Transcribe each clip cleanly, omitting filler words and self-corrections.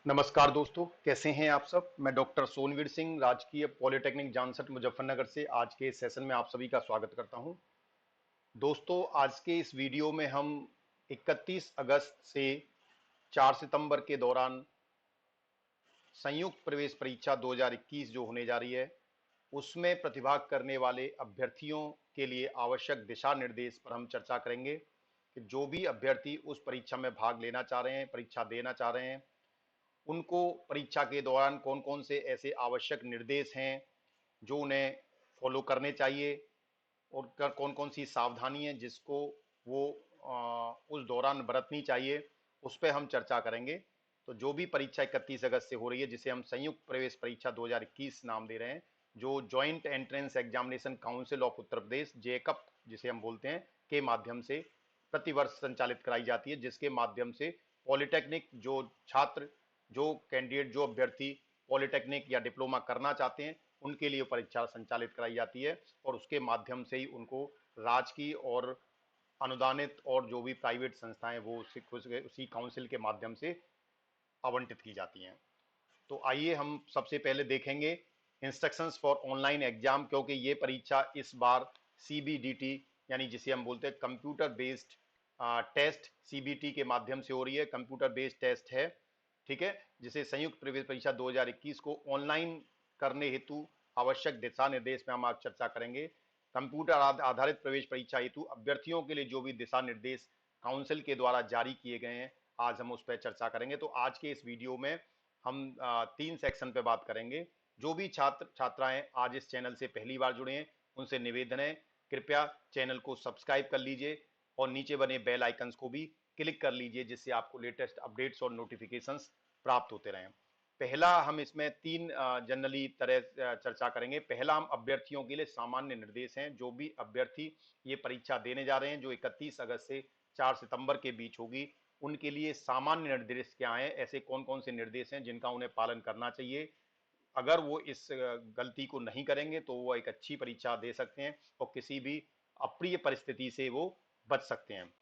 नमस्कार दोस्तों, कैसे हैं आप सब। मैं डॉक्टर सोनवीर सिंह, राजकीय पॉलिटेक्निक जानसठ मुजफ्फरनगर से आज के इस सेशन में आप सभी का स्वागत करता हूं। दोस्तों, आज के इस वीडियो में हम 31 अगस्त से 4 सितंबर के दौरान संयुक्त प्रवेश परीक्षा 2021 जो होने जा रही है, उसमें प्रतिभाग करने वाले अभ्यर्थियों के लिए आवश्यक दिशा निर्देश पर हम चर्चा करेंगे कि जो भी अभ्यर्थी उस परीक्षा में भाग लेना चाह रहे हैं, परीक्षा देना चाह रहे हैं, उनको परीक्षा के दौरान कौन कौन से ऐसे आवश्यक निर्देश हैं जो उन्हें फॉलो करने चाहिए और कौन कौन सी सावधानी है जिसको वो उस दौरान बरतनी चाहिए, उस पर हम चर्चा करेंगे। तो जो भी परीक्षा 31 अगस्त से हो रही है, जिसे हम संयुक्त प्रवेश परीक्षा 2021 नाम दे रहे हैं, जो joint entrance examination council of Uttar Pradesh JEECUP जिसे हम बोलते हैं के माध्यम से प्रतिवर्ष संचालित कराई जाती है, जिसके माध्यम से पॉलिटेक्निक जो छात्र, जो कैंडिडेट, जो अभ्यर्थी पॉलिटेक्निक या डिप्लोमा करना चाहते हैं, उनके लिए परीक्षा संचालित कराई जाती है और उसके माध्यम से ही उनको राजकीय और अनुदानित और जो भी प्राइवेट संस्थाएं वो उसी काउंसिल के माध्यम से आवंटित की जाती हैं। तो आइए हम सबसे पहले देखेंगे इंस्ट्रक्शंस फॉर ऑनलाइन एग्जाम, क्योंकि ये परीक्षा इस बार सीबीडीटी यानी जिसे हम बोलते हैं कंप्यूटर बेस्ड टेस्ट, सीबीटी के माध्यम से हो रही है। कंप्यूटर बेस्ड टेस्ट है, ठीक है, जिसे संयुक्त प्रवेश परीक्षा 2021 को ऑनलाइन करने हेतु आवश्यक दिशा निर्देश में हम आज चर्चा करेंगे। कंप्यूटर आधारित प्रवेश परीक्षा हेतु अभ्यर्थियों के लिए जो भी दिशा निर्देश काउंसिल के द्वारा जारी किए गए हैं, आज हम उस पर चर्चा करेंगे। तो आज के इस वीडियो में हम 3 सेक्शन पे बात करेंगे। जो भी छात्र छात्राएं आज इस चैनल से पहली बार जुड़े हैं, उनसे निवेदन है कृपया चैनल को सब्सक्राइब कर लीजिए और नीचे बने बेल आइकन्स को भी क्लिक कर लीजिए, जिससे आपको लेटेस्ट अपडेट्स और नोटिफिकेशंस प्राप्त होते रहें। पहला हम इसमें 3 जनरली तरह चर्चा करेंगे। पहला हम अभ्यर्थियों के लिए सामान्य निर्देश हैं। जो भी अभ्यर्थी ये परीक्षा देने जा रहे हैं, जो 31 अगस्त से 4 सितंबर के बीच होगी, उनके लिए सामान्य निर्देश क्या हैं, ऐसे कौन कौन से निर्देश हैं जिनका उन्हें पालन करना चाहिए। अगर वो इस गलती को नहीं करेंगे तो वो एक अच्छी परीक्षा दे सकते हैं और किसी भी अप्रिय परिस्थिति से वो बच सकते हैं।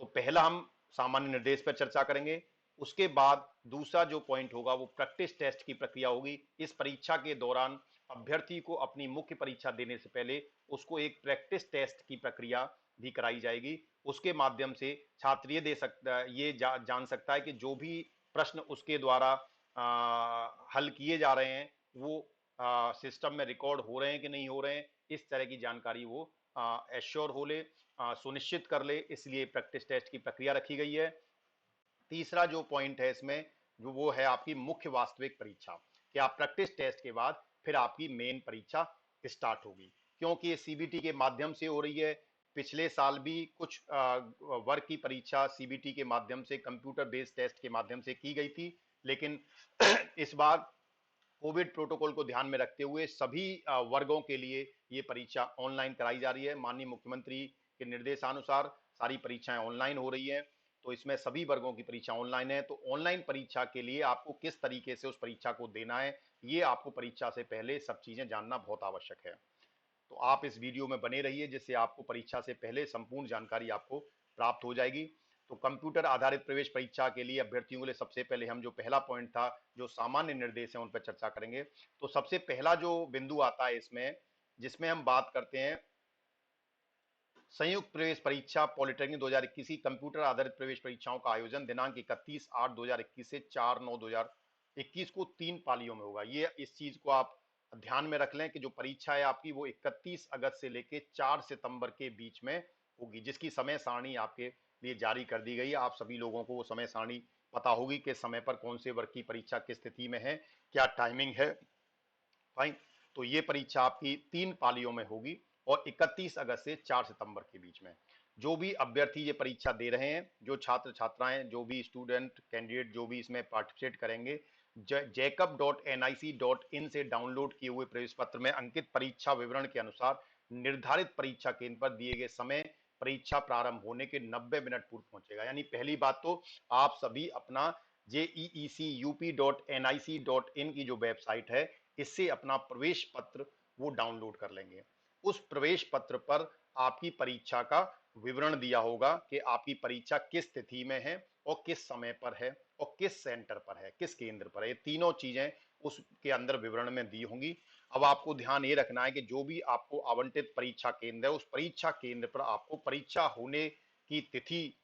तो पहला हम सामान्य निर्देश पर चर्चा करेंगे। उसके बाद दूसरा जो पॉइंट होगा वो प्रैक्टिस टेस्ट की प्रक्रिया होगी। इस परीक्षा के दौरान अभ्यर्थी को अपनी मुख्य परीक्षा देने से पहले उसको एक प्रैक्टिस टेस्ट की प्रक्रिया भी कराई जाएगी। उसके माध्यम से छात्र ये दे सकता ये जान सकता है कि जो भी प्रश्न उसके द्वारा हल किए जा रहे हैं वो सिस्टम में रिकॉर्ड हो रहे हैं कि नहीं हो रहे हैं, इस तरह की जानकारी वो एश्योर हो ले, सुनिश्चित कर ले, इसलिए प्रैक्टिस टेस्ट की प्रक्रिया रखी गई है। तीसरा जो पॉइंट है इसमें जो वो है आपकी मुख्य वास्तविक परीक्षा, कि आप प्रैक्टिस टेस्ट के बाद फिर आपकी मेन परीक्षा स्टार्ट होगी, क्योंकि ये सीबीटी के माध्यम से हो रही है। पिछले साल भी कुछ वर्ग की परीक्षा सीबीटी के माध्यम से, कंप्यूटर बेस्ड टेस्ट के माध्यम से की गई थी, लेकिन इस बार कोविड प्रोटोकॉल को ध्यान में रखते हुए सभी वर्गों के लिए ये परीक्षा ऑनलाइन कराई जा रही है। माननीय मुख्यमंत्री के निर्देशानुसार सारी परीक्षाएं ऑनलाइन हो रही हैं, तो इसमें सभी वर्गों की परीक्षा ऑनलाइन है। तो ऑनलाइन परीक्षा के लिए आपको किस तरीके से उस परीक्षा को देना है, ये आपको परीक्षा से पहले सब चीजें जानना बहुत आवश्यक है। तो आप इस वीडियो में बने रहिए, जिससे आपको परीक्षा से पहले संपूर्ण जानकारी आपको प्राप्त हो जाएगी। तो कंप्यूटर आधारित प्रवेश परीक्षा के लिए अभ्यर्थियों के लिए सबसे पहले हम जो पहला पॉइंट था, जो सामान्य निर्देश है, उन पर चर्चा करेंगे। तो सबसे पहला जो बिंदु आता है इसमें, जिसमें हम बात करते हैं संयुक्त प्रवेश परीक्षा पॉलिटेक्निक 2021 की कंप्यूटर आधारित प्रवेश परीक्षाओं का आयोजन दिनांक 31/8/2021 से 4/9/2021 को 3 पालियों में होगा। ये इस चीज को आप ध्यान में रख लें कि जो परीक्षा है आपकी वो 31 अगस्त से लेके 4 सितंबर के बीच में होगी, जिसकी समय सारणी आपके लिए जारी कर दी गई है। आप सभी लोगों को वो समय सारणी पता होगी कि समय पर कौन से वर्ग की परीक्षा किस स्थिति में है, क्या टाइमिंग है। फाइन। तो ये परीक्षा आपकी 3 पालियों में होगी और 31 अगस्त से 4 सितंबर के बीच में। जो भी अभ्यर्थी ये परीक्षा दे रहे हैं, जो छात्र छात्राएं, जो भी स्टूडेंट कैंडिडेट जो भी इसमें पार्टिसिपेट करेंगे, jackup.nic.in से डाउनलोड किए हुए प्रवेश पत्र में अंकित परीक्षा विवरण के अनुसार निर्धारित परीक्षा केंद्र पर दिए गए समय परीक्षा प्रारंभ होने के 90 मिनट पूर्व पहुंचेगा। यानी पहली बात तो आप सभी अपना jeecup.nic.in की जो वेबसाइट है, इससे अपना प्रवेश पत्र वो डाउनलोड कर लेंगे। उस प्रवेश पत्र पर आपकी परीक्षा का विवरण दिया होगा कि आपकी परीक्षा किस तिथि में है और किस समय पर है और किस सेंटर पर है, किस केंद्र पर है, ये तीनों चीजें उसके अंदर विवरण में दी होंगी। अब आपको ध्यान ये रखना है कि जो भी आपको आवंटित परीक्षा केंद्र है, उस परीक्षा केंद्र पर आपको परीक्षा होने की तिथि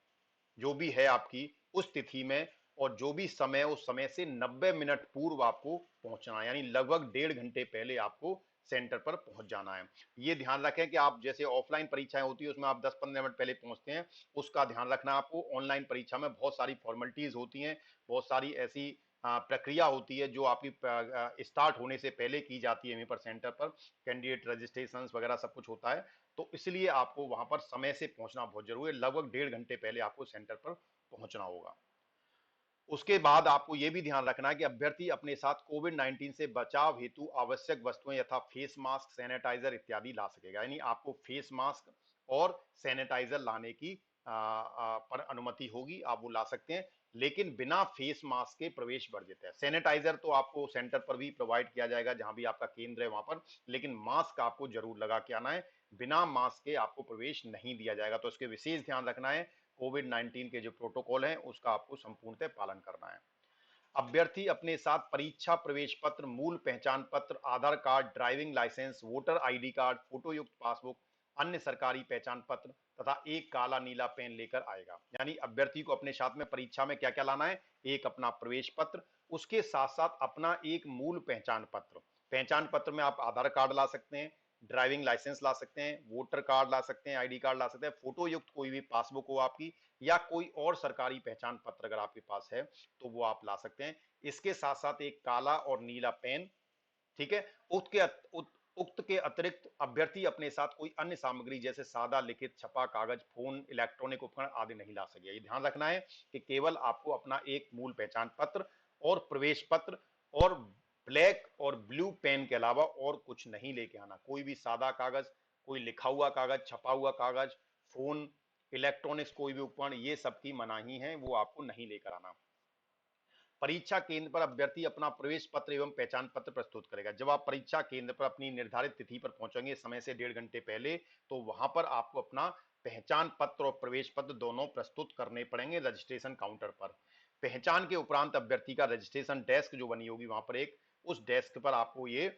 जो भी है आपकी, उस तिथि में और जो भी समय, उस समय से 90 मिनट पूर्व आपको पहुंचना है, यानी लगभग 1.5 घंटे पहले आपको सेंटर पर पहुंच जाना है। ये ध्यान रखें कि आप जैसे ऑफलाइन परीक्षाएं होती है उसमें आप 10-15 मिनट पहले पहुंचते हैं, उसका ध्यान रखना आपको। ऑनलाइन परीक्षा में बहुत सारी फॉर्मेलिटीज होती हैं, बहुत सारी ऐसी प्रक्रिया होती है जो आपकी स्टार्ट होने से पहले की जाती है। वहीं पर सेंटर पर कैंडिडेट रजिस्ट्रेशन वगैरह सब कुछ होता है, तो इसलिए आपको वहां पर समय से पहुंचना बहुत जरूरी है। लगभग 1.5 घंटे पहले आपको सेंटर पर पहुंचना होगा। उसके बाद आपको यह भी ध्यान रखना है कि अभ्यर्थी अपने साथ कोविड-19 से बचाव हेतु आवश्यक वस्तुएं यथा फेस मास्क, सैनिटाइजर इत्यादि ला सकेगा। यानी आपको फेस मास्क और सैनिटाइजर लाने की पर अनुमति होगी, आप वो ला सकते हैं, लेकिन बिना फेस मास्क के प्रवेश वर्जित है। सैनिटाइजर तो आपको सेंटर पर भी प्रोवाइड किया जाएगा जहां भी आपका केंद्र है वहां पर, लेकिन मास्क आपको जरूर लगा के आना है। बिना मास्क के आपको प्रवेश नहीं दिया जाएगा, तो इसके विशेष ध्यान रखना है। कोविड-19 के जो प्रोटोकॉल हैं उसका आपको संपूर्णतः पालन करना है। अभ्यर्थी अपने साथ परीक्षा प्रवेश पत्र, मूल पहचान पत्र, Aadhaar card, driving licence, voter ID card, photo युक्त पासबुक, अन्य सरकारी पहचान पत्र तथा एक काला नीला पेन लेकर आएगा। यानी अभ्यर्थी को अपने साथ में परीक्षा में क्या क्या लाना है? एक अपना प्रवेश पत्र, उसके साथ साथ अपना एक मूल पहचान पत्र। पहचान पत्र में आप आधार कार्ड ला सकते हैं, ड्राइविंग लाइसेंस ला सकते हैं, वोटर कार्ड ला सकते हैं, आईडी कार्ड ला सकते हैं, फोटो युक्त कोई भी पासबुक हो आपकी, या कोई और सरकारी पहचान पत्र अगर आपके पास है तो वो आप ला सकते हैं। इसके साथ साथ एक काला और नीला पेन, ठीक है। उक्त के अतिरिक्त अभ्यर्थी अपने साथ कोई अन्य सामग्री जैसे सादा लिखित छपा कागज, फोन, इलेक्ट्रॉनिक उपकरण आदि नहीं ला सके। ये ध्यान रखना है कि केवल आपको अपना एक मूल पहचान पत्र और प्रवेश पत्र और ब्लैक और ब्लू पेन के अलावा और कुछ नहीं लेके आना। कोई भी सादा कागज, कोई लिखा हुआ कागज, छपा हुआ कागज, फोन, इलेक्ट्रॉनिक्स कोई भी उपकरण, ये सब की मनाही है, वो आपको नहीं लेकर आना। परीक्षा केंद्र पर अभ्यर्थी अपना प्रवेश पत्र एवं पहचान पत्र प्रस्तुत करेगा। जब आप परीक्षा केंद्र पर अपनी निर्धारित तिथि पर पहुंचेंगे समय से 1.5 घंटे पहले, तो वहां पर आपको अपना पहचान पत्र और प्रवेश पत्र दोनों प्रस्तुत करने पड़ेंगे रजिस्ट्रेशन काउंटर पर। पहचान के उपरांत अभ्यर्थी का रजिस्ट्रेशन डेस्क जो बनी होगी वहां पर एक, उस डेस्क पर आपको ये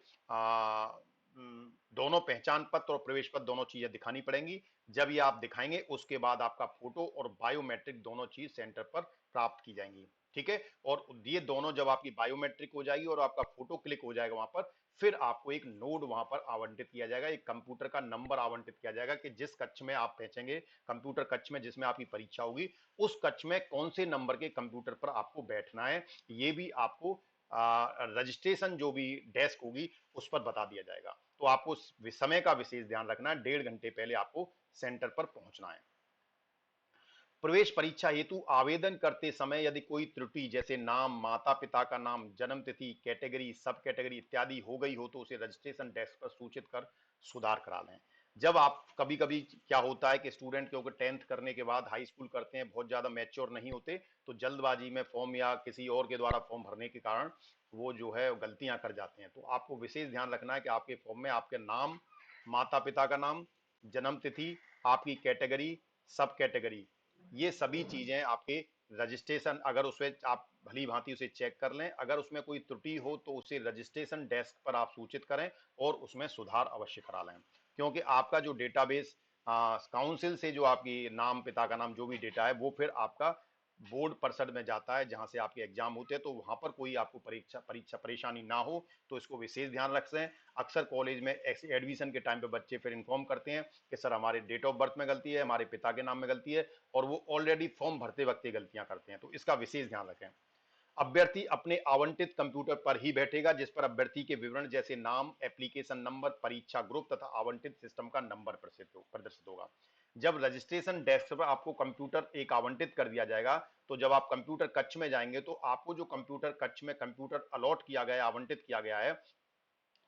दोनों पहचान पत्र और प्रवेश पत्र दोनों चीजें दिखानी पड़ेंगी। जब ये आप दिखाएंगे उसके बाद आपका फोटो और बायोमेट्रिक दोनों चीज सेंटर पर प्राप्त की जाएंगी, ठीक है। और ये दोनों जब आपकी बायोमेट्रिक हो जाएगी और आपका फोटो क्लिक हो जाएगा वहां पर, फिर आपको एक नोड वहां पर आवंटित किया जाएगा, एक कंप्यूटर का नंबर आवंटित किया जाएगा कि जिस कक्ष में आप पहुंचेंगे, कंप्यूटर कक्ष में जिसमें आपकी परीक्षा होगी, उस कक्ष में कौन से नंबर के कंप्यूटर पर आपको बैठना है, ये भी आपको रजिस्ट्रेशन जो भी डेस्क होगी उस पर बता दिया जाएगा। तो आपको समय का विशेष ध्यान रखना है, 1.5 घंटे पहले आपको सेंटर पर पहुंचना है। प्रवेश परीक्षा हेतु आवेदन करते समय यदि कोई त्रुटि जैसे नाम, माता पिता का नाम, जन्म तिथि, कैटेगरी, सब कैटेगरी इत्यादि हो गई हो तो उसे रजिस्ट्रेशन डेस्क पर सूचित कर सुधार करा लें। जब आप कभी कभी क्या होता है कि स्टूडेंट क्योंकि 10th करने के बाद हाई स्कूल करते हैं, बहुत ज्यादा मैच्योर नहीं होते, तो जल्दबाजी में फॉर्म या किसी और के द्वारा फॉर्म भरने के कारण वो जो है गलतियां कर जाते हैं। तो आपको विशेष ध्यान रखना है कि आपके फॉर्म में आपके नाम, माता पिता का नाम, जन्म तिथि, आपकी कैटेगरी, सब कैटेगरी, ये सभी चीजें आपके रजिस्ट्रेशन, अगर उसमें आप भली भांति उसे चेक कर लें, अगर उसमें कोई त्रुटि हो तो उसे रजिस्ट्रेशन डेस्क पर आप सूचित करें और उसमें सुधार अवश्य करा लें। क्योंकि आपका जो डेटाबेस काउंसिल से जो आपकी नाम, पिता का नाम, जो भी डेटा है वो फिर आपका बोर्ड परिषद में जाता है जहां से आपके एग्जाम होते हैं, तो वहां पर कोई आपको परीक्षा परेशानी ना हो, तो इसको विशेष ध्यान रखें। अक्सर कॉलेज में एडमिशन के टाइम पे बच्चे फिर इन्फॉर्म करते हैं कि सर हमारे डेट ऑफ बर्थ में गलती है, हमारे पिता के नाम में गलती है, और वो ऑलरेडी फॉर्म भरते वक्त ये गलतियां करते हैं, तो इसका विशेष ध्यान रखें। अभ्यर्थी अपने आवंटित कंप्यूटर पर ही बैठेगा जिस पर अभ्यर्थी के विवरण जैसे नाम, एप्लीकेशन नंबर, परीक्षा ग्रुप तथा आवंटित सिस्टम का नंबर प्रदर्शित होगा। जब रजिस्ट्रेशन डेस्क पर आपको कंप्यूटर एक आवंटित कर दिया जाएगा, तो जब आप कंप्यूटर कक्ष में जाएंगे तो आपको जो कंप्यूटर कक्ष में कंप्यूटर अलॉट किया गया है, आवंटित किया गया है,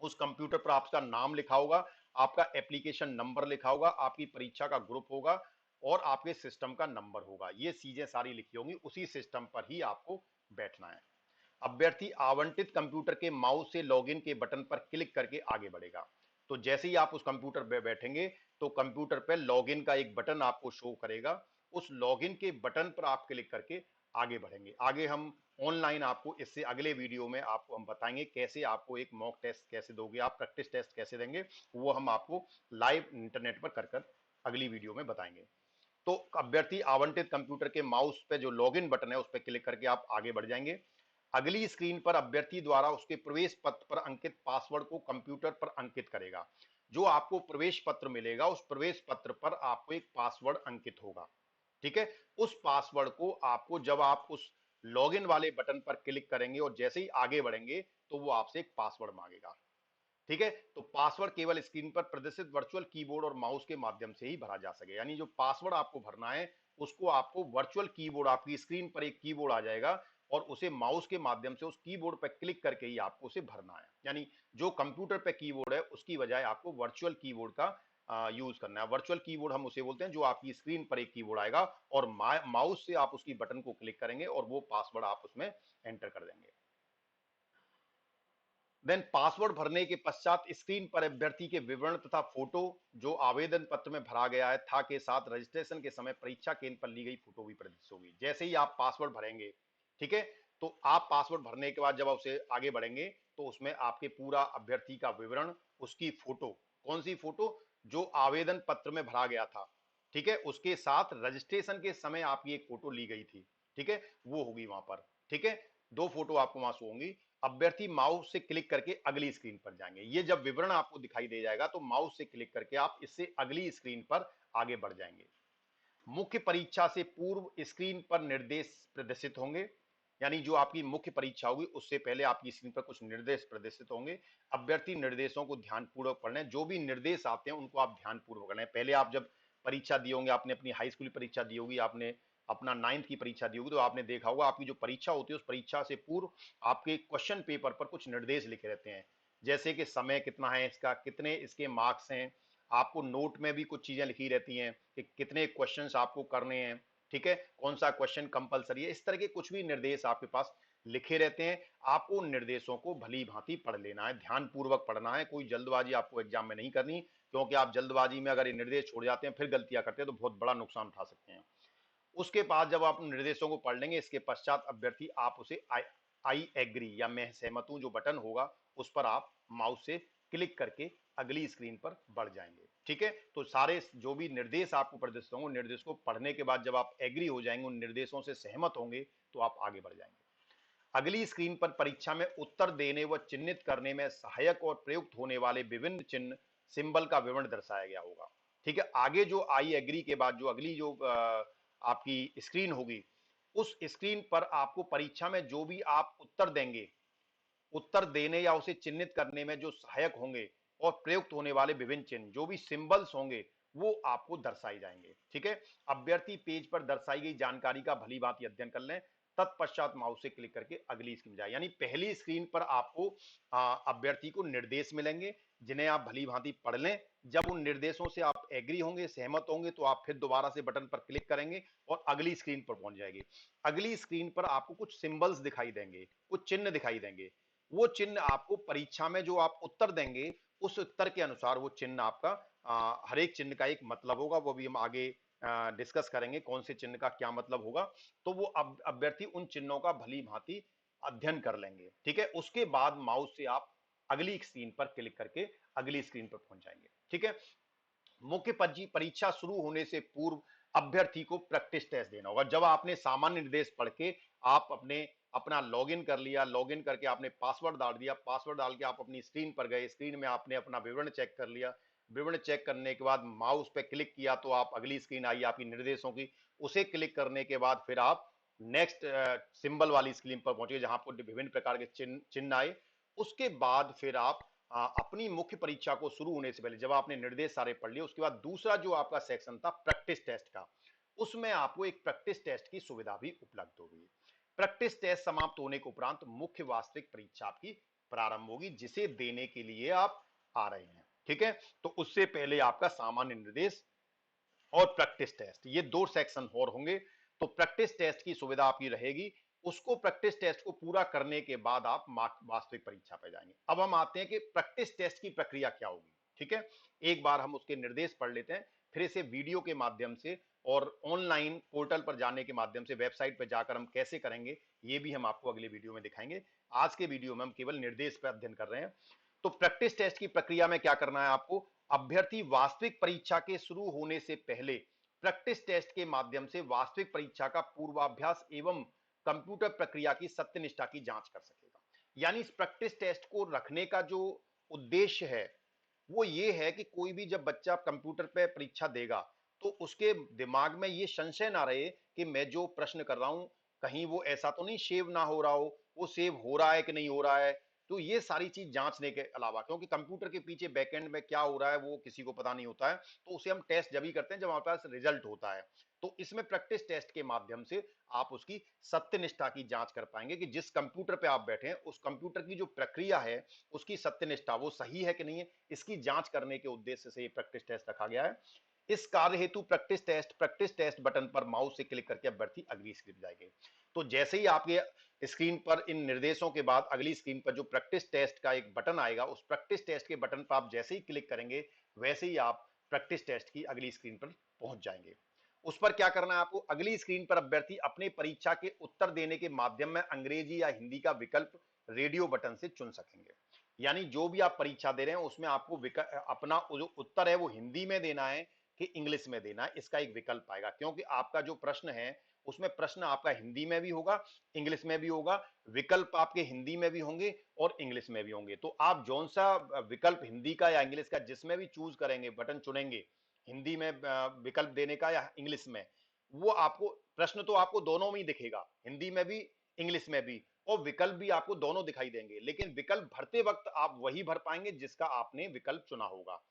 उस कंप्यूटर पर आपका नाम लिखा होगा, आपका एप्लीकेशन नंबर लिखा होगा, आपकी परीक्षा का ग्रुप होगा और आपके सिस्टम का नंबर होगा। ये चीजें सारी लिखी होंगी, उसी सिस्टम पर ही आपको बैठना है। अभ्यर्थी आवंटित कंप्यूटर के माउस से लॉगिन के बटन पर क्लिक करके आगे बढ़ेगा। तो जैसे ही आप उस कंप्यूटर पर बैठेंगे तो कंप्यूटर पर लॉगिन का एक बटन आपको शो करेगा, उस लॉगिन के बटन पर आप क्लिक करके आगे बढ़ेंगे। आगे हम ऑनलाइन आपको इससे अगले वीडियो में आपको हम बताएंगे कैसे आपको एक मॉक टेस्ट कैसे दोगे, आप प्रैक्टिस टेस्ट कैसे देंगे, वो हम आपको लाइव इंटरनेट पर कर कर अगली वीडियो में बताएंगे। तो अभ्यर्थी आवंटित कंप्यूटर के माउस पे जो लॉगिन बटन है उस पर क्लिक करके आप आगे बढ़ जाएंगे। अगली स्क्रीन पर अभ्यर्थी द्वारा उसके प्रवेश पत्र पर अंकित पासवर्ड को कंप्यूटर पर अंकित करेगा। जो आपको प्रवेश पत्र मिलेगा उस प्रवेश पत्र पर आपको एक पासवर्ड अंकित होगा। ठीक है, उस पासवर्ड को आपको जब आप उस लॉगिन वाले बटन पर क्लिक करेंगे और जैसे ही आगे बढ़ेंगे तो वो आपसे एक पासवर्ड मांगेगा। ठीक है, तो पासवर्ड केवल स्क्रीन पर प्रदर्शित वर्चुअल कीबोर्ड और माउस के माध्यम से ही भरा जा सके। यानी जो पासवर्ड आपको भरना है उसको आपको वर्चुअल कीबोर्ड, आपकी स्क्रीन पर एक कीबोर्ड आ जाएगा और उसे माउस के माध्यम से उस कीबोर्ड पर क्लिक करके ही आपको उसे भरना है। यानी जो कंप्यूटर पे कीबोर्ड है उसकी बजाय आपको वर्चुअल कीबोर्ड का यूज करना है। वर्चुअल कीबोर्ड हम उसे बोलते हैं जो आपकी स्क्रीन पर एक कीबोर्ड आएगा और माउस से आप उसकी बटन को क्लिक करेंगे और वो पासवर्ड आप उसमें एंटर कर देंगे। देन पासवर्ड भरने के पश्चात स्क्रीन पर अभ्यर्थी के विवरण तथा फोटो जो आवेदन पत्र में भरा गया है था के साथ रजिस्ट्रेशन के समय परीक्षा केंद्र पर ली गई फोटो भी प्रदर्शित होगी। जैसे ही आप पासवर्ड भरेंगे, ठीक है, तो आप पासवर्ड भरने के बाद जब आप उसे आगे बढ़ेंगे तो उसमें आपके पूरा अभ्यर्थी का विवरण, उसकी फोटो, कौन सी फोटो, जो आवेदन पत्र में भरा गया था, ठीक है, उसके साथ रजिस्ट्रेशन के समय आपकी एक फोटो ली गई थी, ठीक है, वो होगी वहां पर। ठीक है, दो फोटो आपको वहां शो होंगी। अभ्यर्थी माउस से क्लिक करके अगली स्क्रीन पर जाएंगे। ये जब विवरण आपको दिखाई दे जाएगा तो माउस से क्लिक करके आप इससे अगली स्क्रीन पर आगे बढ़ जाएंगे। मुख्य परीक्षा से पूर्व स्क्रीन पर निर्देश प्रदर्शित होंगे। यानी जो आपकी मुख्य परीक्षा होगी उससे पहले आपकी स्क्रीन पर कुछ निर्देश प्रदर्शित होंगे। अभ्यर्थी निर्देशों को ध्यानपूर्वक पढ़ने, जो भी निर्देश आते हैं उनको आप ध्यानपूर्वक पढ़ें। पहले आप जब परीक्षा दिए होंगे, आपने अपनी हाई स्कूल परीक्षा दी होगी, आपने अपना 9th की परीक्षा दी होगी, तो आपने देखा होगा आपकी जो परीक्षा होती है उस परीक्षा से पूर्व आपके क्वेश्चन पेपर पर कुछ निर्देश लिखे रहते हैं। जैसे कि समय कितना है इसका, कितने इसके मार्क्स हैं, आपको नोट में भी कुछ चीजें लिखी रहती हैं कि कितने क्वेश्चंस आपको करने हैं, ठीक है, कौन सा क्वेश्चन कंपलसरी है, इस तरह के कुछ भी निर्देश आपके पास लिखे रहते हैं। आपको उन निर्देशों को भली भांति पढ़ लेना है, ध्यान पूर्वक पढ़ना है। कोई जल्दबाजी आपको एग्जाम में नहीं करनी, क्योंकि आप जल्दबाजी में अगर ये निर्देश छोड़ जाते हैं फिर गलतियां करते हैं तो बहुत बड़ा नुकसान उठा सकते हैं। उसके बाद जब आप निर्देशों को पढ़ लेंगे, इसके पश्चात अभ्यर्थी आप उसे आई एग्री या मैं सहमत हूं जो बटन होगा उस पर आप माउस से क्लिक करके अगली स्क्रीन पर बढ़ जाएंगे। ठीक है, तो सारे जो भी निर्देश आपको प्रदर्शित होंगे निर्देश को पढ़ने के बाद जब आप एग्री हो जाएंगे, उन निर्देशों से सहमत होंगे, तो आप आगे बढ़ जाएंगे। अगली स्क्रीन पर परीक्षा में उत्तर देने व चिन्हित करने में सहायक और प्रयुक्त होने वाले विभिन्न चिन्ह सिंबल का विवरण दर्शाया गया होगा। ठीक है, आगे जो आई एग्री के बाद जो अगली जो आपकी स्क्रीन होगी, उस स्क्रीन पर आपको परीक्षा में जो भी आप उत्तर देंगे, उत्तर देने या उसे चिन्हित करने में जो सहायक होंगे और प्रयुक्त होने वाले विभिन्न चिन्ह, जो भी सिंबल्स होंगे, वो आपको दर्शाए जाएंगे। ठीक है, अभ्यर्थी पेज पर दर्शाई गई जानकारी का भली भांति अध्ययन कर लें, तत्पश्चात माउस से क्लिक करके अगली स्क्रीन जाए। यानी पहली स्क्रीन पर आपको अभ्यर्थी को निर्देश मिलेंगे जिन्हें आप भली भांति पढ़ लें। जब उन निर्देशों से आप एग्री होंगे, सहमत होंगे, तो आप फिर दोबारा से बटन पर क्लिक करेंगे और अगली स्क्रीन पर पहुंच जाएंगे। अगली स्क्रीन पर आपको कुछ सिंबल्स दिखाई देंगे, कुछ चिन्ह दिखाई देंगे। वो चिन्ह आपको परीक्षा में जो आप उत्तर देंगे उस उत्तर के अनुसार वो चिन्ह आपका हर एक चिन्ह का एक मतलब होगा, वो भी हम आगे डिस्कस करेंगे कौन से चिन्ह का क्या मतलब होगा। तो वो अभ्यर्थी उन चिन्हों का भली भांति अध्ययन कर लेंगे। ठीक है, उसके बाद माउस से आप अगली स्क्रीन पर क्लिक करके अगली स्क्रीन पर पहुंच जाएंगे। ठीक है, मुख्य परीक्षा शुरू होने से पूर्व अभ्यर्थी को प्रैक्टिस टेस्ट देना होगा। जब आपने सामान्य निर्देश पढ़ के आप अपना लॉगिन कर लिया, लॉगिन करके आपने पासवर्ड डाल दिया, पासवर्ड डाल के आप अपनी स्क्रीन पर गए, स्क्रीन में आपने अपना विवरण चेक कर लिया, विवरण चेक करने के बाद माउस पे क्लिक किया तो आप अगली स्क्रीन आई आपकी निर्देशों की, उसे क्लिक करने के बाद फिर आप नेक्स्ट सिंबल वाली स्क्रीन पर पहुंचे जहां आपको विभिन्न प्रकार के चिन्ह आए। उसके बाद फिर आप अपनी मुख्य परीक्षा को शुरू होने से पहले जब आपने निर्देश सारे पढ़ लिए, उसके बाद दूसरा जो आपका सेक्शन था प्रैक्टिस टेस्ट का, उसमें आपको एक प्रैक्टिस टेस्ट की सुविधा भी उपलब्ध होगी। प्रैक्टिस टेस्ट समाप्त होने के उपरांत मुख्य वास्तविक परीक्षा आपकी प्रारंभ होगी जिसे देने के लिए आप आ रहे हैं। ठीक है, तो उससे पहले आपका सामान्य निर्देश और प्रैक्टिस टेस्ट, ये दो सेक्शन और होंगे। तो प्रैक्टिस टेस्ट की सुविधा आपकी रहेगी, उसको प्रैक्टिस टेस्ट को पूरा करने के बाद आप वास्तविक परीक्षा पे जाएंगे। अब हम आते हैं कि प्रैक्टिस टेस्ट की प्रक्रिया क्या होगी। ठीक है, एक बार हम उसके निर्देश पढ़ लेते हैं, फिर इसे वीडियो के माध्यम से और ऑनलाइन पोर्टल पर जाने के माध्यम से वेबसाइट पर जाकर हम कैसे करेंगे, ये भी हम आपको अगले वीडियो में दिखाएंगे। आज के वीडियो में हम केवल निर्देश पर अध्ययन कर रहे हैं। तो प्रैक्टिस टेस्ट की प्रक्रिया में क्या करना है आपको, अभ्यर्थी वास्तविक परीक्षा के शुरू होने से पहले प्रैक्टिस टेस्ट के माध्यम से वास्तविक परीक्षा का पूर्वाभ्यास एवं कंप्यूटर प्रक्रिया की सत्यनिष्ठा की जांच कर सकेगा। यानी इस प्रैक्टिस टेस्ट को रखने का जो उद्देश्य है वो ये है कि कोई भी जब बच्चा कंप्यूटर पे परीक्षा देगा तो उसके दिमाग में ये संशय ना रहे कि मैं जो प्रश्न कर रहा हूं कहीं वो ऐसा तो नहीं सेव ना हो रहा हो, वो सेव हो रहा है कि नहीं हो रहा है। तो ये सारी चीज जांचने के अलावा, क्योंकि कंप्यूटर के पीछे बैकएंड में क्या हो रहा है वो किसी को पता नहीं होता है, तो उसे हम टेस्ट जब ही करते हैं जब हमारे पास रिजल्ट होता है। तो इसमें प्रैक्टिस टेस्ट के माध्यम से आप उसकी सत्यनिष्ठा की जांच कर पाएंगे कि जिस कंप्यूटर पे आप बैठे हैं उस कंप्यूटर की जो प्रक्रिया है उसकी सत्यनिष्ठा वो सही है कि नहीं है, इसकी जांच करने के उद्देश्य से ये प्रैक्टिस टेस्ट रखा गया है। इस कार्य हेतु प्रैक्टिस टेस्ट बटन पर माउस से क्लिक करके अभ्यर्थी अगली स्क्रीन जाएंगे। तो जैसे ही आपके स्क्रीन पर इन निर्देशों के बाद अगली स्क्रीन पर जो प्रैक्टिस टेस्ट का एक बटन आएगा, उस प्रैक्टिस टेस्ट के बटन पर आप जैसे ही क्लिक करेंगे वैसे ही आप प्रैक्टिस टेस्ट की अगली स्क्रीन पर पहुंच जाएंगे। उस पर क्या करना है आपको, अगली स्क्रीन पर अभ्यर्थी अपने परीक्षा के उत्तर देने के माध्यम में अंग्रेजी या हिंदी का विकल्प रेडियो बटन से चुन सकेंगे। यानी जो भी आप परीक्षा दे रहे हैं उसमें आपको अपना जो उत्तर है वो हिंदी में देना है कि इंग्लिश में देना है, इसका एक विकल्प आएगा। क्योंकि आपका जो प्रश्न है उसमें प्रश्न आपका हिंदी में भी होगा, इंग्लिश में भी होगा, विकल्प आपके हिंदी में भी होंगे और इंग्लिश में भी होंगे। तो आप जौन सा विकल्प हिंदी का या इंग्लिश का जिसमें भी चूज करेंगे, बटन चुनेंगे हिंदी में विकल्प देने का या इंग्लिश में, वो आपको प्रश्न तो आपको दोनों में ही दिखेगा, हिंदी में भी इंग्लिश में भी, और विकल्प भी आपको दोनों दिखाई देंगे। लेकिन विकल्प भरते वक्त आप वही भर पाएंगे जिसका आपने विकल्प चुना होगा।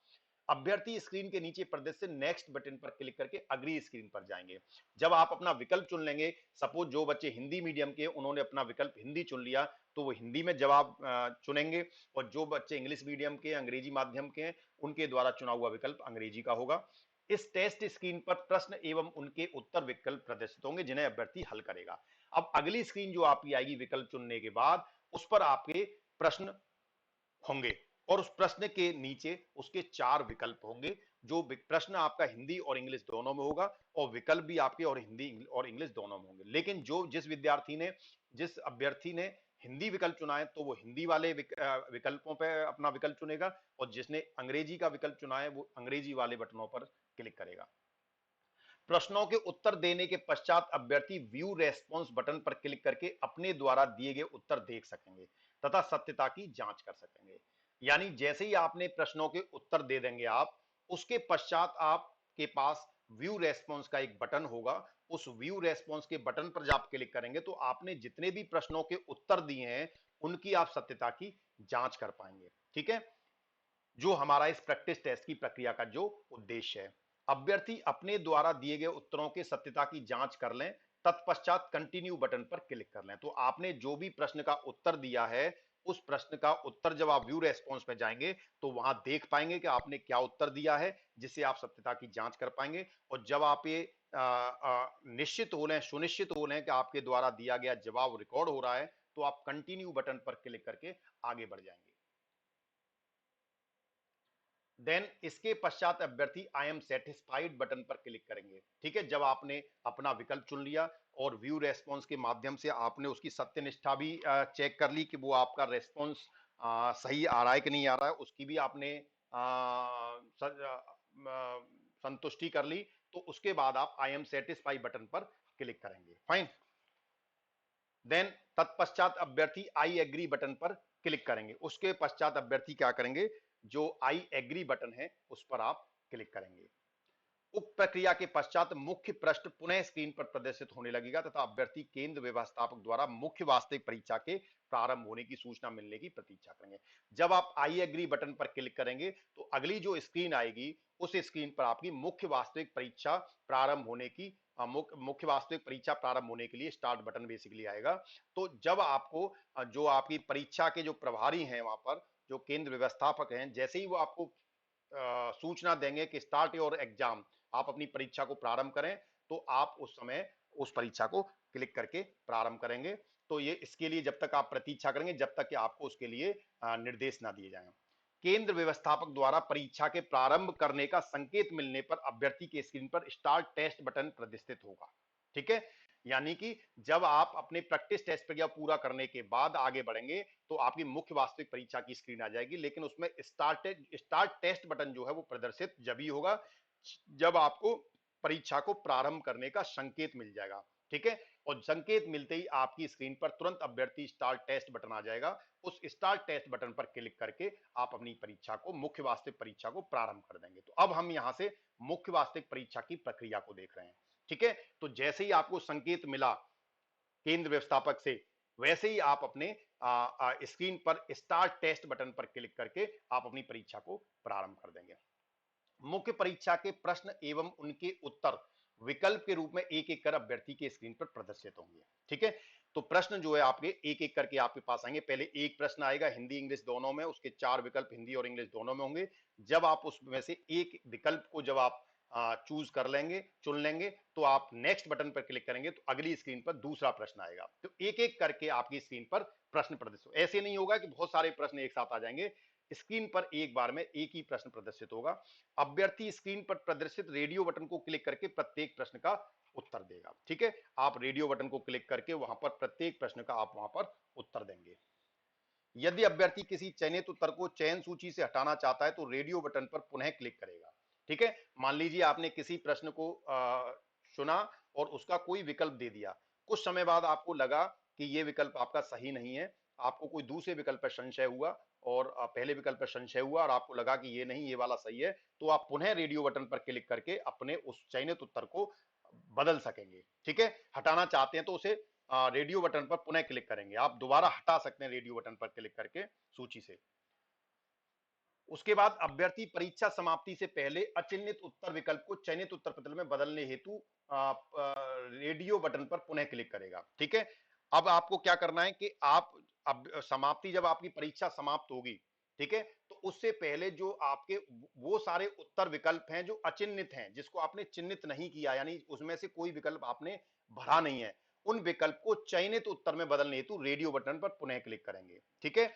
अभ्यर्थी स्क्रीन के नीचे प्रदर्शित नेक्स्ट बटन पर क्लिक करके अगली स्क्रीन पर जाएंगे। जब आप अपना विकल्प चुन लेंगे, सपोज जो बच्चे हिंदी मीडियम के उन्होंने अपना विकल्प हिंदी चुन लिया तो वो हिंदी में जवाब चुनेंगे, और जो बच्चे इंग्लिश मीडियम के अंग्रेजी माध्यम के हैं उनके द्वारा चुना हुआ विकल्प अंग्रेजी का होगा। इस टेस्ट स्क्रीन पर प्रश्न एवं उनके उत्तर विकल्प प्रदर्शित होंगे जिन्हें अभ्यर्थी हल करेगा। अब अगली स्क्रीन जो आपकी आएगी विकल्प चुनने के बाद, उस पर आपके प्रश्न होंगे और उस प्रश्न के नीचे उसके 4 विकल्प होंगे। जो प्रश्न आपका हिंदी और इंग्लिश दोनों में होगा और विकल्प भी आपके और हिंदी और इंग्लिश दोनों में होंगे। लेकिन जिस अभ्यर्थी ने हिंदी विकल्प चुना है तो वो हिंदी वाले विकल्पों पर अपना विकल्प चुनेगा, और जिसने अंग्रेजी का विकल्प चुना है वो अंग्रेजी वाले बटनों पर क्लिक करेगा। प्रश्नों के उत्तर देने के पश्चात अभ्यर्थी व्यू रेस्पॉन्स बटन पर क्लिक करके अपने द्वारा दिए गए उत्तर देख सकेंगे तथा सत्यता की जांच कर सकेंगे। यानी जैसे ही आपने प्रश्नों के उत्तर दे देंगे आप, उसके पश्चात आपके पास व्यू रेस्पॉन्स का एक बटन होगा। उस व्यू रेस्पॉन्स के बटन पर जब आप क्लिक करेंगे तो आपने जितने भी प्रश्नों के उत्तर दिए हैं उनकी आप सत्यता की जांच कर पाएंगे। ठीक है, जो हमारा इस प्रैक्टिस टेस्ट की प्रक्रिया का जो उद्देश्य है। अभ्यर्थी अपने द्वारा दिए गए उत्तरों की सत्यता की जांच कर लें, तत्पश्चात कंटिन्यू बटन पर क्लिक कर लें। तो आपने जो भी प्रश्न का उत्तर दिया है उस प्रश्न का उत्तर जब आप व्यू रेस्पॉन्स पे जाएंगे तो वहां देख पाएंगे कि आपने क्या उत्तर दिया है, जिससे आप सत्यता की जांच कर पाएंगे। और जब आप ये निश्चित हो लें, सुनिश्चित हो लें कि आपके द्वारा दिया गया जवाब रिकॉर्ड हो रहा है, तो आप कंटिन्यू बटन पर क्लिक करके आगे बढ़ जाएंगे। देन इसके पश्चात अभ्यर्थी आई एम सेटिस्फाइड बटन पर क्लिक करेंगे। ठीक है, जब आपने अपना विकल्प चुन लिया और व्यू रेस्पॉन्स के माध्यम से आपने उसकी सत्यनिष्ठा भी चेक कर ली कि वो आपका रेस्पॉन्स सही आ रहा है कि नहीं आ रहा है, उसकी भी आपने संतुष्टि कर ली, तो उसके बाद आप आई एम सेटिस्फाइड बटन पर क्लिक करेंगे। फाइन। देन तत्पश्चात अभ्यर्थी आई एग्री बटन पर क्लिक करेंगे। उसके पश्चात अभ्यर्थी क्या करेंगे, जो आई एग्री बटन है उस पर आप क्लिक करेंगे। उक्त प्रक्रिया के पश्चात मुख्य पृष्ठ पुनः स्क्रीन पर प्रदर्शित होने लगेगा तथा अभ्यर्थी केंद्र व्यवस्थापक द्वारा मुख्य वास्तविक परीक्षा के प्रारंभ होने की सूचना मिलने की प्रतीक्षा करेंगे। जब आप आई एग्री बटन पर क्लिक करेंगे तो अगली जो स्क्रीन आएगी उस स्क्रीन पर आपकी मुख्य वास्तविक परीक्षा प्रारंभ होने की मुख्य वास्तविक परीक्षा प्रारंभ होने के लिए स्टार्ट बटन बेसिकली आएगा। तो जब आपको जो आपकी परीक्षा के जो प्रभारी हैं वहां पर जो केंद्र व्यवस्थापक हैं, जैसे ही वो आपको सूचना देंगे कि स्टार्ट योर एग्जाम, आप अपनी परीक्षा को प्रारंभ करें, तो आप उस समय उस परीक्षा को क्लिक करके प्रारंभ करेंगे। तो ये इसके लिए जब तक आप प्रतीक्षा करेंगे जब तक कि आपको उसके लिए निर्देश ना दिए जाएं। केंद्र व्यवस्थापक द्वारा परीक्षा के प्रारंभ करने का संकेत मिलने पर अभ्यर्थी के स्क्रीन पर स्टार्ट टेस्ट बटन प्रदर्शित होगा। ठीक है, यानी कि जब आप अपने प्रैक्टिस टेस्ट प्रक्रिया पूरा करने के बाद आगे बढ़ेंगे तो आपकी मुख्य वास्तविक परीक्षा की स्क्रीन आ जाएगी, लेकिन उसमें स्टार्ट टेस्ट बटन जो है वो प्रदर्शित जब ही होगा जब आपको परीक्षा को प्रारंभ करने का संकेत मिल जाएगा। ठीक है, और संकेत मिलते ही आपकी स्क्रीन पर तुरंत अभ्यर्थी स्टार्ट टेस्ट बटन आ जाएगा। उस स्टार्ट टेस्ट बटन पर क्लिक करके आप अपनी परीक्षा को, मुख्य वास्तविक परीक्षा को प्रारंभ कर देंगे। तो अब हम यहां से मुख्य वास्तविक परीक्षा की प्रक्रिया को देख रहे हैं। ठीक है, तो जैसे ही आपको संकेत मिला केंद्र व्यवस्थापक से, वैसे ही आप अपने स्क्रीन पर स्टार्ट टेस्ट बटन पर क्लिक करके आप अपनी परीक्षा को प्रारंभ कर देंगे। मुख्य परीक्षा के प्रश्न एवं उनके उत्तर विकल्प के रूप में एक एक कर अभ्यर्थी के स्क्रीन पर प्रदर्शित होंगे। ठीक है, तो प्रश्न जो है आपके एक एक करके आपके पास आएंगे। पहले एक प्रश्न आएगा हिंदी इंग्लिश दोनों में, उसके 4 विकल्प हिंदी और इंग्लिश दोनों में होंगे। जब आप उसमें से एक विकल्प को जब आप चूज कर लेंगे, चुन लेंगे, तो आप नेक्स्ट बटन पर क्लिक करेंगे तो अगली स्क्रीन पर दूसरा प्रश्न आएगा। तो एक एक करके आपकी स्क्रीन पर प्रश्न प्रदर्शित, ऐसे नहीं होगा कि बहुत सारे प्रश्न एक साथ आ जाएंगे। स्क्रीन पर एक बार में एक ही प्रश्न प्रदर्शित होगा। अभ्यर्थी स्क्रीन पर प्रदर्शित रेडियो बटन को क्लिक करके प्रत्येक प्रश्न का उत्तर देगा। ठीक है, आप रेडियो बटन को क्लिक करके वहां पर प्रत्येक प्रश्न का आप वहां पर उत्तर देंगे। यदि अभ्यर्थी किसी चयनित उत्तर को चयन सूची से हटाना चाहता है तो रेडियो बटन पर पुनः क्लिक करेगा। ठीक है, मान लीजिए आपने किसी प्रश्न को चुना और उसका कोई विकल्प दे दिया, कुछ समय बाद आपको लगा कि यह विकल्प आपका सही नहीं है, आपको कोई दूसरे विकल्प पर संशय हुआ और पहले विकल्प पर संशय हुआ और आपको लगा कि ये नहीं, ये वाला सही है, तो आप पुनः रेडियो बटन पर क्लिक करके अपने उस चयनित उत्तर को बदल सकेंगे। ठीक है, हटाना चाहते हैं तो उसे रेडियो बटन पर पुनः क्लिक करेंगे, आप दोबारा हटा सकते हैं रेडियो बटन पर क्लिक करके सूची से। उसके बाद अभ्यर्थी परीक्षा समाप्ति से पहले अचिन्हित उत्तर विकल्प को चयनित उत्तर पत्र में बदलने हेतु रेडियो बटन पर पुनः क्लिक करेगा। ठीक है, अब आपको क्या करना है कि आप अब समाप्ति, जब आपकी परीक्षा समाप्त होगी, ठीक है, तो उससे पहले जो आपके वो सारे उत्तर विकल्प हैं जो अचिन्हित हैं, जिसको आपने चिन्हित नहीं किया, यानी उसमें से कोई विकल्प आपने भरा नहीं है, उन विकल्प को चयनित उत्तर में बदलने हेतु रेडियो बटन पर पुनः क्लिक करेंगे। ठीक है,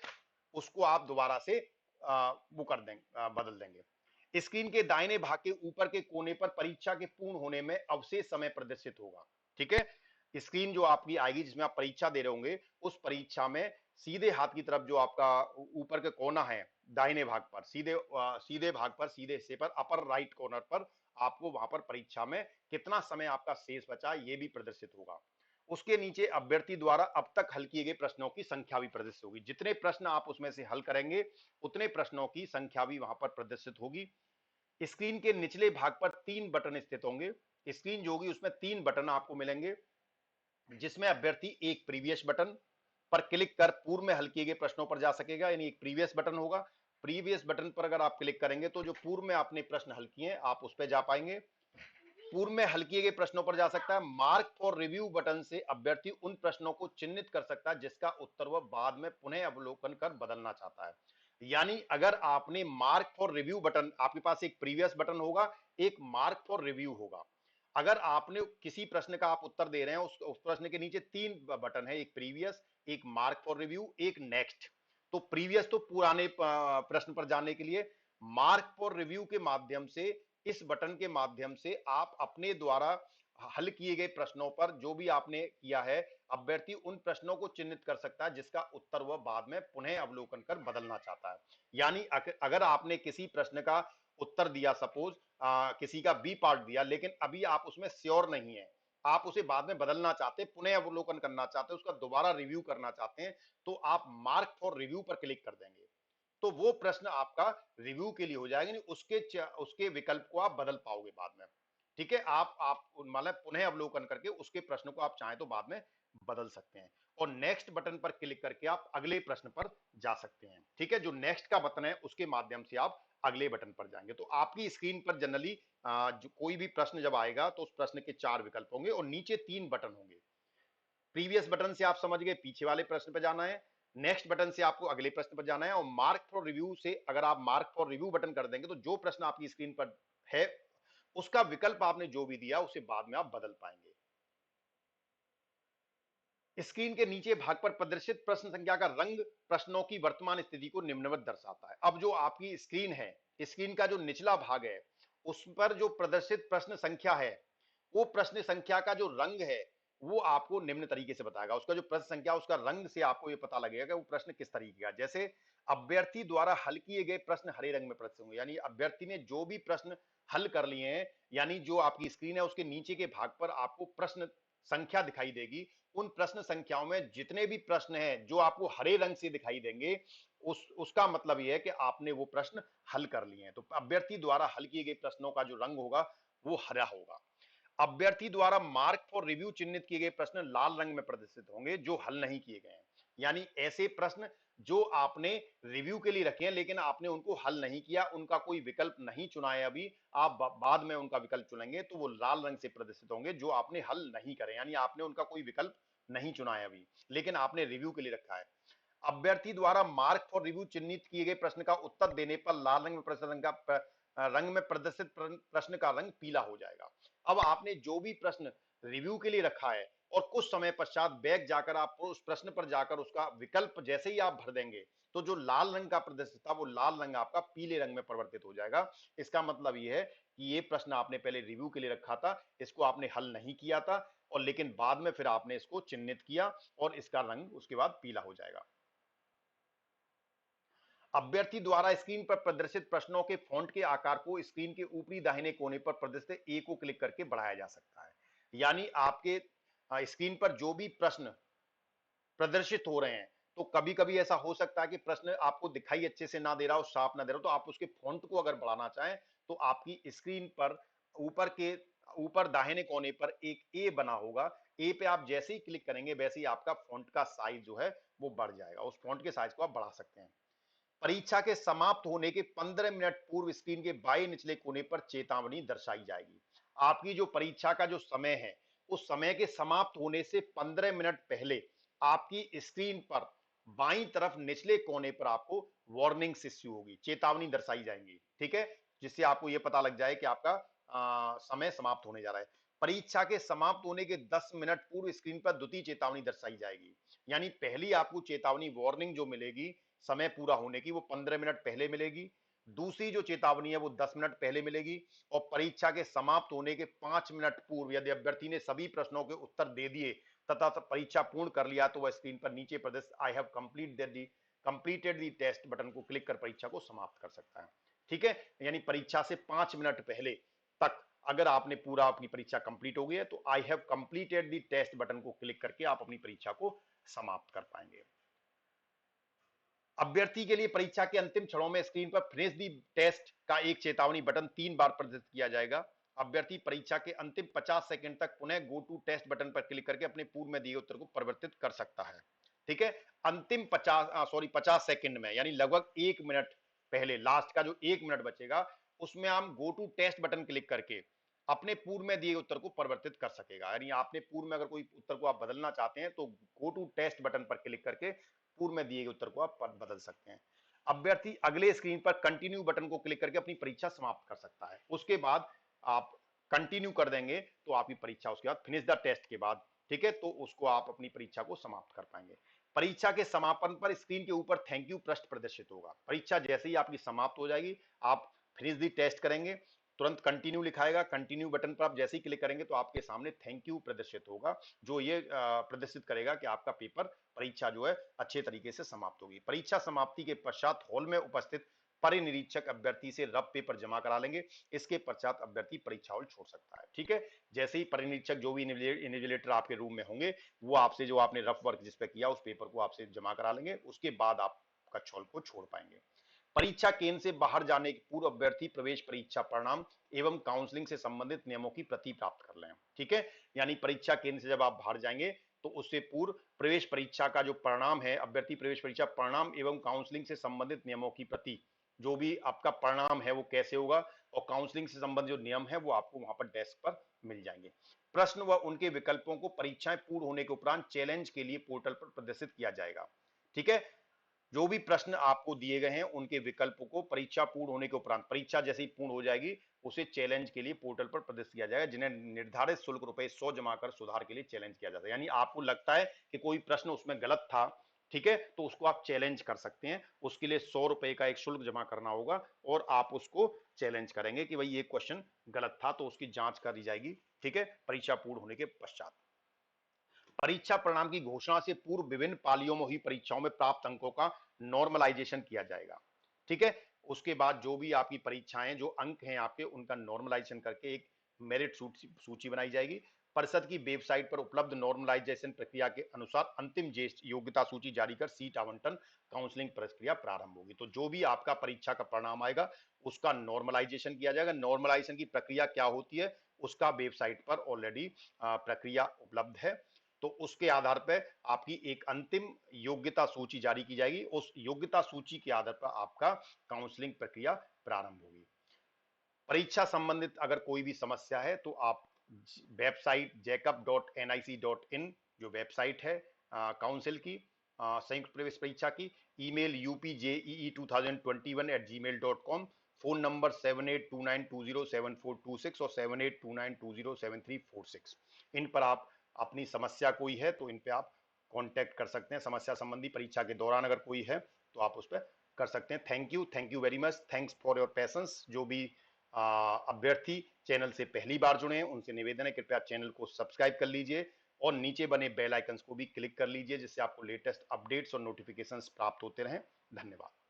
उसको आप दोबारा से वो कर देंगे, बदल देंगे। स्क्रीन के दाहिने भाग के ऊपर के कोने पर परीक्षा के पूर्ण होने में अवशेष समय प्रदर्शित होगा। ठीक है, स्क्रीन जो आपकी आएगी जिसमें आप परीक्षा दे रहे होंगे, उस परीक्षा में सीधे हाथ की तरफ जो आपका ऊपर के कोना है, दाहिने भाग पर, सीधे भाग पर, सीधे हिस्से पर, अपर राइट कॉर्नर पर आपको वहां पर परीक्षा में कितना समय आपका शेष बचा ये भी प्रदर्शित होगा। उसके नीचे अभ्यर्थी द्वारा अब तक हल किए गए प्रश्नों की संख्या भी प्रदर्शित होगी। जितने प्रश्न आप उसमें से हल करेंगे उतने प्रश्नों की संख्या भी वहां पर प्रदर्शित होगी। स्क्रीन के निचले भाग पर 3 बटन स्थित होंगे। स्क्रीन जो होगी उसमें 3 बटन आपको मिलेंगे, जिसमें अभ्यर्थी एक प्रीवियस बटन पर क्लिक कर पूर्व में हल किए गए प्रश्नों पर जा सकेगा, यानी एक प्रीवियस बटन होगा। प्रीवियस बटन पर अगर आप क्लिक करेंगे तो जो पूर्व में आपने प्रश्न हल किए हैं आप उस पर जा पाएंगे, पूर्व में हल किए गए प्रश्नों पर जा सकता है। मार्क फॉर रिव्यू बटन से अभ्यर्थी उन प्रश्नों को चिन्हित कर सकता है जिसका उत्तर वह बाद में पुनः अवलोकन कर बदलना चाहता है। यानी अगर आपने मार्क फॉर रिव्यू बटन, आपके पास एक प्रीवियस बटन होगा, एक मार्क फॉर रिव्यू होगा। अगर आपने किसी प्रश्न का आप उत्तर दे रहे हैं, उस प्रश्न के नीचे 3 बटन है, एक प्रीवियस, एक मार्क फॉर रिव्यू, एक नेक्स्ट। तो प्रीवियस तो पुराने प्रश्न पर जाने के लिए, मार्क फॉर रिव्यू के माध्यम से, इस बटन के माध्यम से आप अपने द्वारा हल किए गए प्रश्नों पर जो भी आपने किया है, अभ्यर्थी उन प्रश्नों को चिन्हित कर सकता है जिसका उत्तर वह बाद में पुनः अवलोकन कर बदलना चाहता है। यानी अगर आपने किसी प्रश्न का उत्तर दिया, सपोज किसी का बी पार्ट दिया, लेकिन अभी आप उसमें श्योर नहीं है, आप उसे बाद में बदलना चाहते हैं, पुनः अवलोकन करना चाहते हैं, उसका दोबारा रिव्यू करना चाहते हैं, तो आप मार्क फॉर रिव्यू पर क्लिक कर देंगे तो वो प्रश्न आपका रिव्यू के लिए हो जाएगा, नहीं उसके विकल्प को आप बदल पाओगे बाद में। ठीक है, आप मतलब पुनः अवलोकन करके उसके प्रश्न को आप चाहें तो बाद में बदल सकते हैं। और नेक्स्ट बटन पर क्लिक करके आप अगले प्रश्न पर जा सकते हैं। ठीक है, जो नेक्स्ट का बटन है उसके माध्यम से आप अगले बटन पर जाएंगे। तो आपकी स्क्रीन पर जनरली जो कोई भी प्रश्न जब आएगा तो उस प्रश्न के 4 विकल्प होंगे और नीचे 3 बटन होंगे। प्रीवियस बटन से आप समझ गए पीछे वाले प्रश्न पर जाना है, नेक्स्ट बटन से आपको अगले प्रश्न पर जाना है, और मार्क फॉर रिव्यू से अगर आप मार्क फॉर रिव्यू बटन कर देंगे तो जो प्रश्न आपकी स्क्रीन पर है उसका विकल्प आपने जो भी दिया उसे बाद में आप बदल पाएंगे। स्क्रीन के नीचे भाग पर प्रदर्शित प्रश्न संख्या का रंग प्रश्नों की वर्तमान स्थिति को निम्नवत दर्शाता है। अब जो आपकी स्क्रीन है, स्क्रीन का जो निचला भाग है, उस पर जो प्रदर्शित प्रश्न संख्या है, वो प्रश्न संख्या का जो रंग है वो आपको निम्न तरीके से बताएगा। उसका जो प्रश्न संख्या, उसका रंग से आपको ये पता लगेगा कि वो प्रश्न किस तरीके का। जैसे अभ्यर्थी द्वारा हल किए गए प्रश्न हरे रंग में प्रदर्शित होंगे, यानी अभ्यर्थी ने जो भी प्रश्न हल कर लिए हैं, यानी जो आपकी स्क्रीन है उसके नीचे के भाग पर आपको प्रश्न संख्या दिखाई देगी। उन प्रश्न संख्याओं में जितने भी प्रश्न हैं जो आपको हरे रंग से दिखाई देंगे, उसका मतलब यह है कि आपने वो प्रश्न हल कर लिए हैं। तो अभ्यर्थी द्वारा हल किए गए प्रश्नों का जो रंग होगा वो हरा होगा। अभ्यर्थी द्वारा मार्क फॉर रिव्यू चिन्हित किए गए प्रश्न लाल रंग में प्रदर्शित होंगे जो हल नहीं किए गए हैं। यानी ऐसे प्रश्न जो आपने रिव्यू के लिए रखे हैं लेकिन आपने उनको हल नहीं किया, उनका कोई विकल्प नहीं चुना है अभी, आप बाद में उनका विकल्प चुनेंगे तो वो लाल रंग से प्रदर्शित होंगे जो आपने हल नहीं करे, यानी आपने उनका कोई विकल्प नहीं चुना है अभी लेकिन आपने रिव्यू के लिए रखा है। अभ्यर्थी द्वारा मार्क फॉर रिव्यू चिन्हित किए गए प्रश्न का उत्तर देने पर लाल रंग में प्रदर्शित प्रश्न का रंग पीला हो जाएगा। अब आपने जो भी प्रश्न रिव्यू के लिए रखा है और कुछ समय पश्चात बैक जाकर आप उस प्रश्न पर जाकर उसका विकल्प जैसे ही आप भर देंगे तो जो लाल रंग का प्रदर्शित था वो लाल रंग आपका पीले रंग में परिवर्तित हो जाएगा। इसका मतलब ये है कि ये प्रश्न आपने पहले रिव्यू के लिए रखा था, इसको आपने हल नहीं किया था और लेकिन बाद में फिर आपने इसको चिन्हित किया और इसका रंग उसके बाद पीला हो जाएगा। अभ्यर्थी द्वारा स्क्रीन पर प्रदर्शित प्रश्नों के फॉन्ट के आकार को स्क्रीन के ऊपरी दाहिने कोने पर प्रदर्शित ए को क्लिक करके बढ़ाया जा सकता है। यानी आपके स्क्रीन पर जो भी प्रश्न प्रदर्शित हो रहे हैं, तो कभी कभी ऐसा हो सकता है कि प्रश्न आपको दिखाई अच्छे से ना दे रहा हो, साफ ना दे रहा हो, तो आप उसके फॉन्ट को अगर बढ़ाना चाहें तो आपकी स्क्रीन पर ऊपर दाहिने कोने पर एक ए बना होगा। ए पे आप जैसे ही क्लिक करेंगे वैसे ही आपका फॉन्ट का साइज जो है वो बढ़ जाएगा, उस फॉन्ट के साइज को आप बढ़ा सकते हैं। परीक्षा के समाप्त होने के 15 मिनट पूर्व स्क्रीन के बाएं निचले कोने पर चेतावनी दर्शाई जाएगी। आपकी जो परीक्षा का जो समय है, उस समय के समाप्त होने से 15 मिनट पहले आपकी स्क्रीन पर बाईं तरफ निचले कोने पर आपको वार्निंग्स इश्यू होगी, चेतावनी दर्शाई जाएंगी, ठीक है, जिससे आपको यह पता लग जाए कि आपका समय समाप्त होने जा रहा है। परीक्षा के समाप्त होने के 10 मिनट पूर्व स्क्रीन पर द्वितीय चेतावनी दर्शाई जाएगी। यानी पहली आपको चेतावनी वार्निंग जो मिलेगी समय पूरा होने की, वो 15 मिनट पहले मिलेगी। दूसरी जो चेतावनी है वो 10 मिनट पहले मिलेगी और परीक्षा के समाप्त होने के 5 मिनट पूर्व यदि अभ्यर्थी ने सभी प्रश्नों के उत्तर दे दिए तथा परीक्षा पूर्ण कर लिया तो वह स्क्रीन पर नीचे प्रदर्शित I have completed the test button को क्लिक कर परीक्षा को समाप्त कर सकता है। ठीक है, यानी परीक्षा से 5 मिनट पहले तक अगर आपने पूरा अपनी परीक्षा कंप्लीट हो गई है तो I have completed the test button को क्लिक करके आप अपनी परीक्षा को समाप्त कर पाएंगे। अभ्यर्थी के लिए परीक्षा के अंतिम क्षणों में स्क्रीन पर फिनिश दी टेस्ट का एक चेतावनी बटन 3 बार प्रदर्शित किया जाएगा। अभ्यर्थी परीक्षा के अंतिम 50 सेकंड तक पुनः गो टू टेस्ट बटन पर क्लिक करके अपने पूर्व में दिए उत्तर को परिवर्तित कर सकता है। ठीक है, अंतिम 50 सेकंड में, यानी लगभग 1 मिनट पहले, लास्ट का जो 1 मिनट बचेगा उसमें हम go to test button click करके अपने पूर्व में दिए उत्तर को परिवर्तित कर सकेगा। यानी आपने पूर्व में अगर कोई उत्तर को आप बदलना चाहते हैं तो गो टू टेस्ट बटन पर क्लिक करके पूर्व में दिए गए उत्तर को आप बदल सकते हैं। अभ्यर्थी अगले स्क्रीन पर कंटिन्यू बटन को क्लिक करके अपनी परीक्षा समाप्त कर सकता है। उसके बाद आप कंटिन्यू कर देंगे तो आपकी परीक्षा उसके बाद फिनिश द टेस्ट के बाद, ठीक है, तो उसको आप अपनी परीक्षा को समाप्त कर पाएंगे। परीक्षा के समापन पर स्क्रीन के ऊपर थैंक यू पृष्ठ प्रदर्शित होगा। परीक्षा जैसे ही आपकी समाप्त हो जाएगी, आप फिनिश दी टेस्ट करेंगे, तुरंत कंटिन्यू लिखाएगा, कंटिन्यू बटन पर आप जैसे ही क्लिक करेंगे तो आपके सामने थैंक यू प्रदर्शित होगा, जो ये प्रदर्शित करेगा कि आपका पेपर परीक्षा जो है अच्छे तरीके से समाप्त होगी। परीक्षा समाप्ति के पश्चात हॉल में उपस्थित परिनिरीक्षक अभ्यर्थी से रफ पेपर जमा करा लेंगे। इसके पश्चात अभ्यर्थी परीक्षा हॉल छोड़ सकता है। ठीक है, जैसे ही परिनिरीक्षक जो भी इन्विजिलेटर आपके रूम में होंगे वो आपसे जो आपने रफ वर्क जिस पे किया उस पेपर को आपसे जमा करा लेंगे, उसके बाद आप कक्ष हॉल को छोड़ पाएंगे। परीक्षा केंद्र से बाहर जाने के पूर्व अभ्यर्थी प्रवेश परीक्षा परिणाम एवं काउंसलिंग से संबंधित नियमों की प्रति प्राप्त कर लें। ठीक है, यानी परीक्षा केंद्र से जब आप बाहर जाएंगे तो उससे पूर्व प्रवेश परीक्षा का जो परिणाम है, अभ्यर्थी प्रवेश परीक्षा परिणाम एवं काउंसलिंग से संबंधित नियमों की प्रति, जो भी आपका परिणाम है वो कैसे होगा और काउंसलिंग से संबंधित जो नियम है वो आपको वहां पर डेस्क पर मिल जाएंगे। प्रश्न व उनके विकल्पों को परीक्षाएं पूर्ण होने के उपरांत चैलेंज के लिए पोर्टल पर प्रदर्शित किया जाएगा। ठीक है, जो भी प्रश्न आपको दिए गए हैं उनके विकल्पों को परीक्षा पूर्ण होने के उपरांत, परीक्षा जैसे ही पूर्ण हो जाएगी, उसे चैलेंज के लिए पोर्टल पर प्रदर्शित किया जाएगा, जिन्हें निर्धारित शुल्क ₹100 जमा कर सुधार के लिए चैलेंज किया जाता है। यानी आपको लगता है कि कोई प्रश्न उसमें गलत था, ठीक है, तो उसको आप चैलेंज कर सकते हैं। उसके लिए ₹100 का एक शुल्क जमा करना होगा और आप उसको चैलेंज करेंगे कि भाई ये क्वेश्चन गलत था, तो उसकी जांच करी जाएगी, ठीक है, परीक्षा पूर्ण होने के पश्चात। परीक्षा परिणाम की घोषणा से पूर्व विभिन्न पालियों में हुई परीक्षाओं में प्राप्त अंकों का नॉर्मलाइजेशन किया जाएगा, ठीक है। उसके बाद जो भी आपकी परीक्षाएं, जो अंक हैं आपके, उनका नॉर्मलाइजेशन करके एक मेरिट सूची बनाई जाएगी। परिषद की वेबसाइट पर उपलब्ध नॉर्मलाइजेशन प्रक्रिया के अनुसार अंतिम ज्येष्ठ योग्यता सूची जारी कर सीट आवंटन काउंसलिंग प्रक्रिया प्रारंभ होगी। तो जो भी आपका परीक्षा का परिणाम आएगा उसका नॉर्मलाइजेशन किया जाएगा। नॉर्मलाइजेशन की प्रक्रिया क्या होती है उसका वेबसाइट पर ऑलरेडी प्रक्रिया उपलब्ध है। तो उसके आधार पर आपकी एक अंतिम योग्यता सूची जारी की जाएगी। उस योग्यता सूची के आधार पर आपका काउंसलिंग प्रक्रिया प्रारंभ होगी। परीक्षा संबंधित अगर कोई भी समस्या है तो आप वेबसाइट jacob.nic.in जो वेबसाइट है काउंसिल की, संयुक्त प्रवेश परीक्षा की, ईमेल upjee2021@gmail.com, फोन नंबर 7829207426 और 7829207346, इन पर आप अपनी समस्या कोई है तो इन पे आप कांटेक्ट कर सकते हैं। समस्या संबंधी परीक्षा के दौरान अगर कोई है तो आप उस पर कर सकते हैं। Thank you very much, thanks for your patience. जो भी अभ्यर्थी चैनल से पहली बार जुड़े हैं उनसे निवेदन है कृपया चैनल को सब्सक्राइब कर लीजिए और नीचे बने बेल आइकन्स को भी क्लिक कर लीजिए, जिससे आपको लेटेस्ट अपडेट्स और नोटिफिकेशंस प्राप्त होते रहें। धन्यवाद।